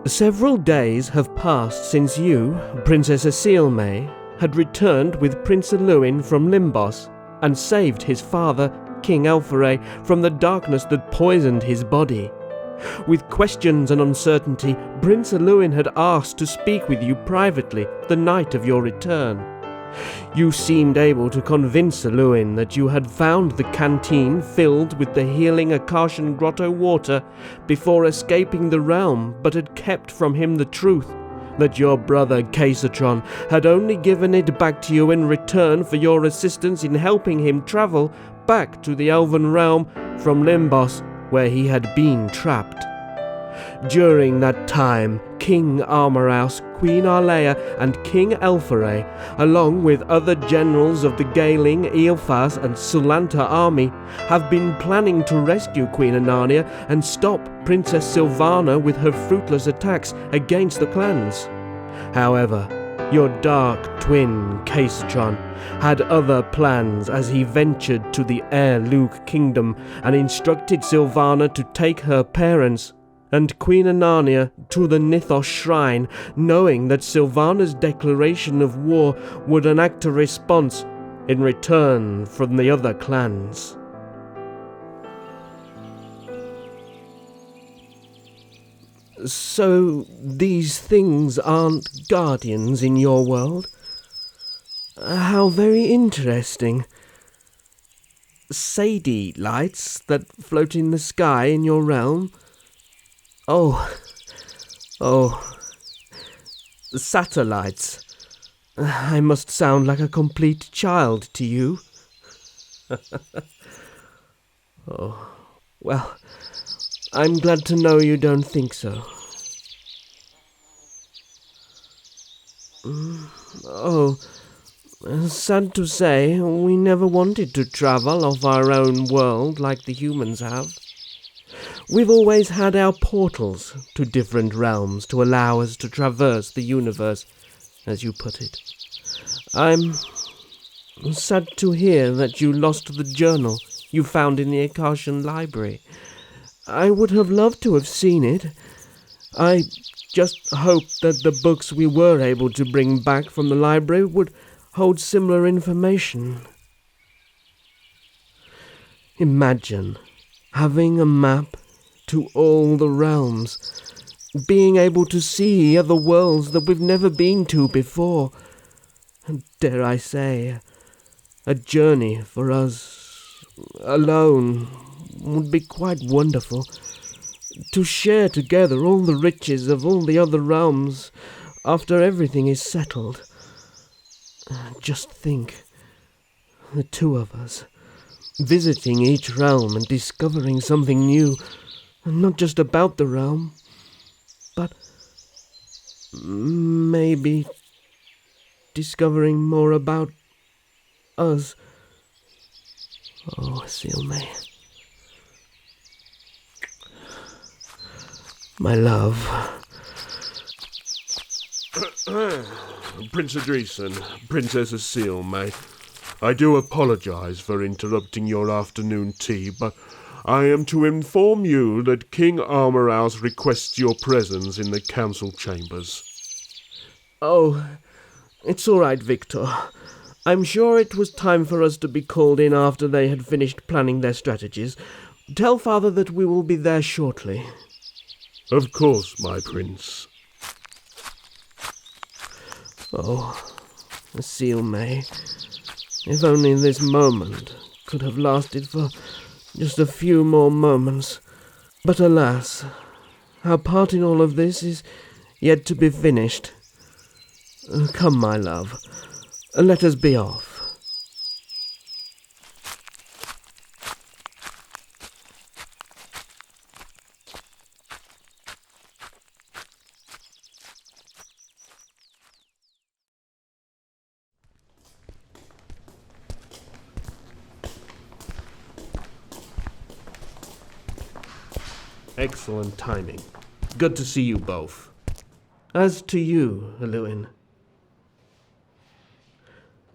Several days have passed since you, Princess Isilme, had returned with Prince Elluin from Limbos and saved his father, King Elpharae, from the darkness that poisoned his body. With questions and uncertainty, Prince Elluin had asked to speak with you privately the night of your return. You seemed able to convince Elluin that you had found the canteen filled with the healing Akashian Grotto Water before escaping the realm, but had kept from him the truth, that your brother Keasatran had only given it back to you in return for your assistance in helping him travel back to the Elven realm from Limbos, where he had been trapped. During that time, King Armaros, Queen Alea, and King Elpharae, along with other generals of the Gaelin, Ilphas and Sul Lanta army, have been planning to rescue Queen Enania and stop Princess Silvana with her fruitless attacks against the clans. However, your dark twin, Keasatran, had other plans as he ventured to the Aear Lug kingdom and instructed Silvana to take her parents and Queen Enania to the Nitthos shrine, knowing that Silvana's declaration of war would enact a response in return from the other clans. So these things aren't guardians in your world? How very interesting. Sadie lights that float in the sky in your realm? Oh, satellites. I must sound like a complete child to you. Oh, well, I'm glad to know you don't think so. Oh, sad to say, we never wanted to travel off our own world like the humans have. We've always had our portals to different realms to allow us to traverse the universe, as you put it. I'm sad to hear that you lost the journal you found in the Akashian library. I would have loved to have seen it. I just hoped that the books we were able to bring back from the library would hold similar information. Imagine having a map to all the realms, being able to see other worlds that we've never been to before, and dare I say, a journey for us alone would be quite wonderful. To share together all the riches of all the other realms after everything is settled. Just think, the two of us, visiting each realm and discovering something new, not just about the realm, but maybe discovering more about us. Oh, Isilme. My love. Prince Idrisan, Princess Isilme, I do apologize for interrupting your afternoon tea, but I am to inform you that King Armaros requests your presence in the council chambers. Oh, it's all right, Victor. I'm sure it was time for us to be called in after they had finished planning their strategies. Tell Father that we will be there shortly. Of course, my prince. Oh, Isilme, if only this moment could have lasted for just a few more moments. But alas, our part in all of this is yet to be finished. Come, my love, let us be off. Excellent timing. Good to see you both. As to you, Elluin.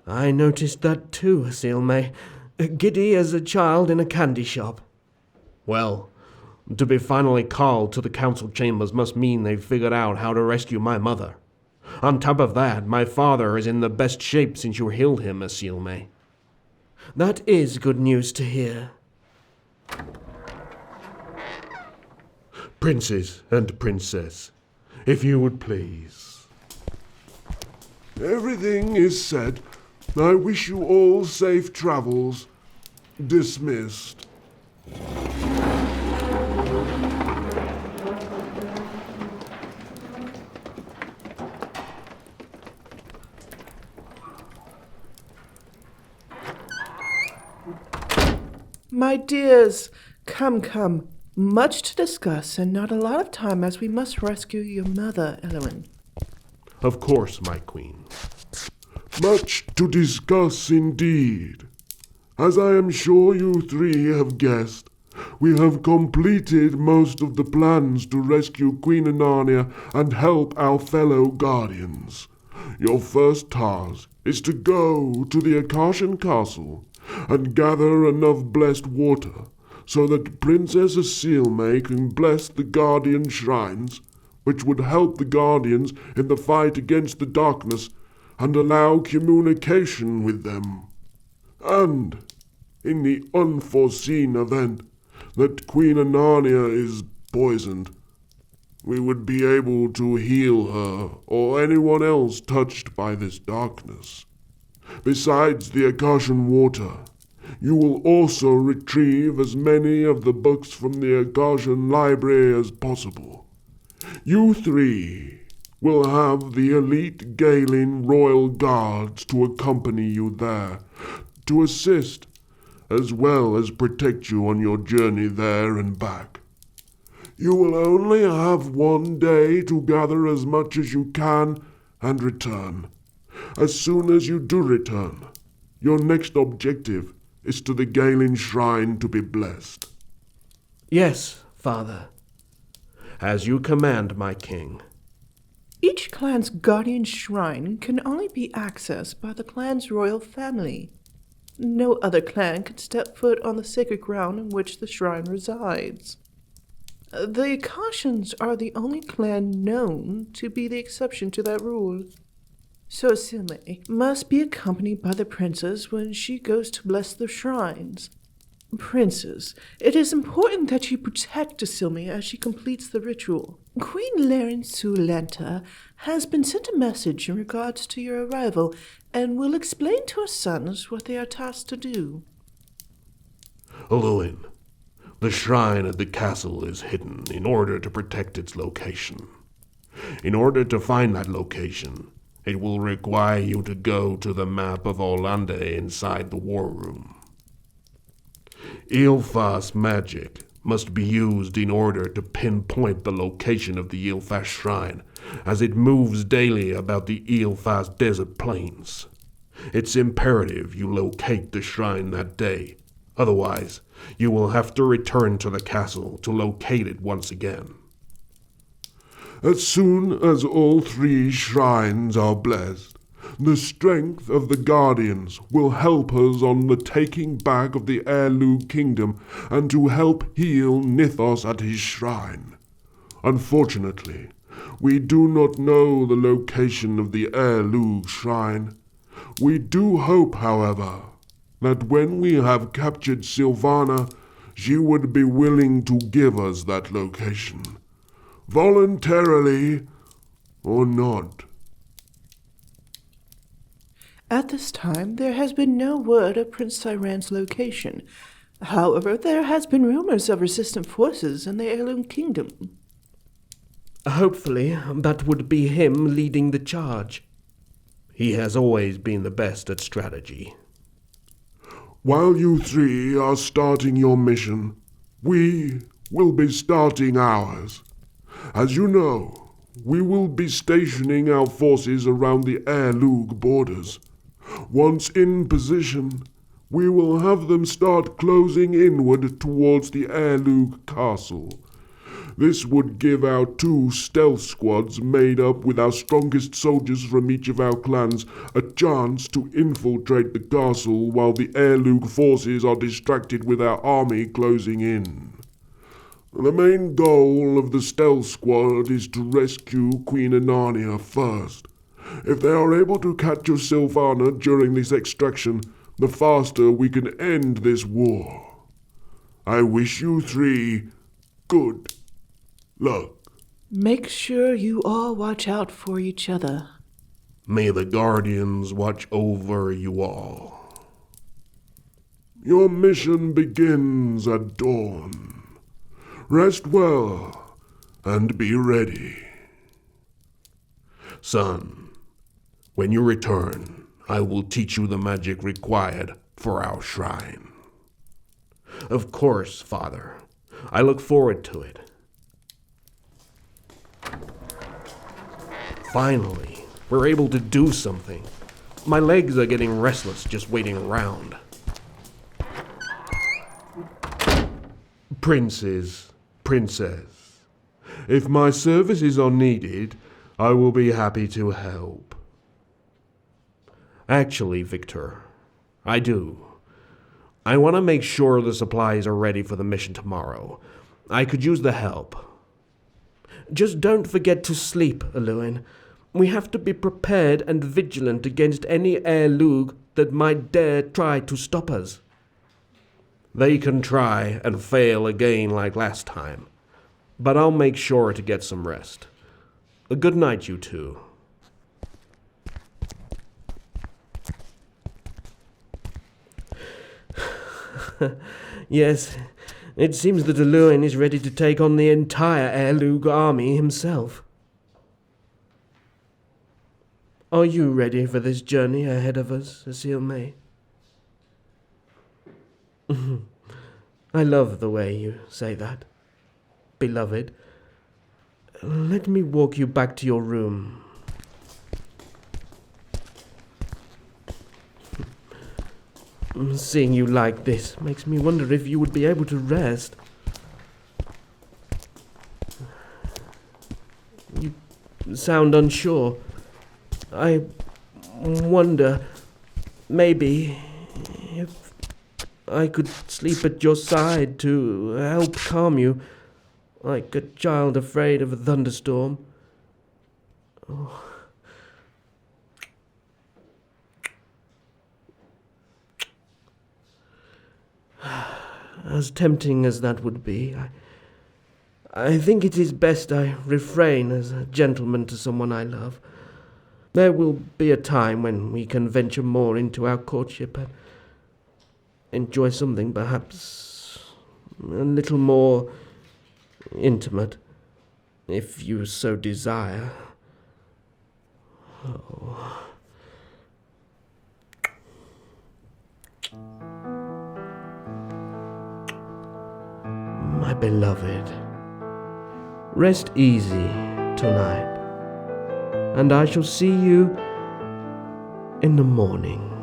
I noticed that too, Isilme. Giddy as a child in a candy shop. Well, To be finally called to the council chambers must mean they've figured out how to rescue my mother. On top of that, my father is in the best shape since you healed him, Isilme. That is good news to hear. Princes and princess, if you would please. Everything is said. I wish you all safe travels. Dismissed. My dears, come. Much to discuss and not a lot of time, as we must rescue your mother, Elluin. Of course, my queen. Much to discuss indeed. As I am sure you three have guessed, we have completed most of the plans to rescue Queen Enania and help our fellow guardians. Your first task is to go to the Akashian castle and gather enough blessed water so that Princess Silvana can bless the guardian shrines, which would help the guardians in the fight against the darkness and allow communication with them. And, in the unforeseen event that Queen Enania is poisoned, we would be able to heal her or anyone else touched by this darkness. Besides the Akashian water, you will also retrieve as many of the books from the Akashian library as possible. You three will have the elite Gaelin royal guards to accompany you there, to assist, as well as protect you on your journey there and back. You will only have 1 day to gather as much as you can and return. As soon as you do return, your next objective is to the Gaelin shrine to be blessed. Yes, father. As you command, my king. Each clan's guardian shrine can only be accessed by the clan's royal family. No other clan can step foot on the sacred ground in which the shrine resides. The Akashians are the only clan known to be the exception to that rule. So Isilme must be accompanied by the princess when she goes to bless the shrines. Princess, it is important that you protect Isilme as she completes the ritual. Queen Elphas and Sul Lanta has been sent a message in regards to your arrival and will explain to her sons what they are tasked to do. Elluin, the shrine at the castle is hidden in order to protect its location. In order to find that location, it will require you to go to the map of Oira Londe inside the war room. Ilphas magic must be used in order to pinpoint the location of the Ilphas shrine, as it moves daily about the Ilphas desert plains. It's imperative you locate the shrine that day. Otherwise, you will have to return to the castle to locate it once again. As soon as all 3 shrines are blessed, the strength of the Guardians will help us on the taking back of the Aear Lug kingdom and to help heal Nitthos at his shrine. Unfortunately, we do not know the location of the Aear Lug shrine. We do hope, however, that when we have captured Silvana, she would be willing to give us that location. Voluntarily or not. At this time, there has been no word of Prince Tyran's location. However, there has been rumors of resistant forces in the Aear kingdom. Hopefully, that would be him leading the charge. He has always been the best at strategy. While you 3 are starting your mission, we will be starting ours. As you know, we will be stationing our forces around the Aear Lug borders. Once in position, we will have them start closing inward towards the Aear Lug castle. This would give our 2 stealth squads made up with our strongest soldiers from each of our clans a chance to infiltrate the castle while the Aear Lug forces are distracted with our army closing in. The main goal of the stealth squad is to rescue Queen Enania first. If they are able to capture Silvana during this extraction, the faster we can end this war. I wish you three good luck. Make sure you all watch out for each other. May the Guardians watch over you all. Your mission begins at dawn. Rest well and be ready. Son, when you return, I will teach you the magic required for our shrine. Of course, Father. I look forward to it. Finally, we're able to do something. My legs are getting restless just waiting around. Princess, if my services are needed, I will be happy to help. Actually, Victor, I do. I want to make sure the supplies are ready for the mission tomorrow. I could use the help. Just don't forget to sleep, Elluin. We have to be prepared and vigilant against any Aear Lug that might dare try to stop us. They can try and fail again like last time, but I'll make sure to get some rest. A good night, you two. Yes, it seems that Elluin is ready to take on the entire Aear Lug army himself. Are you ready for this journey ahead of us, Isilme? I love the way you say that, beloved. Let me walk you back to your room. Seeing you like this makes me wonder if you would be able to rest. You sound unsure. I wonder, maybe, if I could sleep at your side to help calm you, like a child afraid of a thunderstorm. Oh. As tempting as that would be, I think it is best I refrain as a gentleman to someone I love. There will be a time when we can venture more into our courtship and enjoy something perhaps a little more intimate, if you so desire. Oh. My beloved, rest easy tonight, and I shall see you in the morning.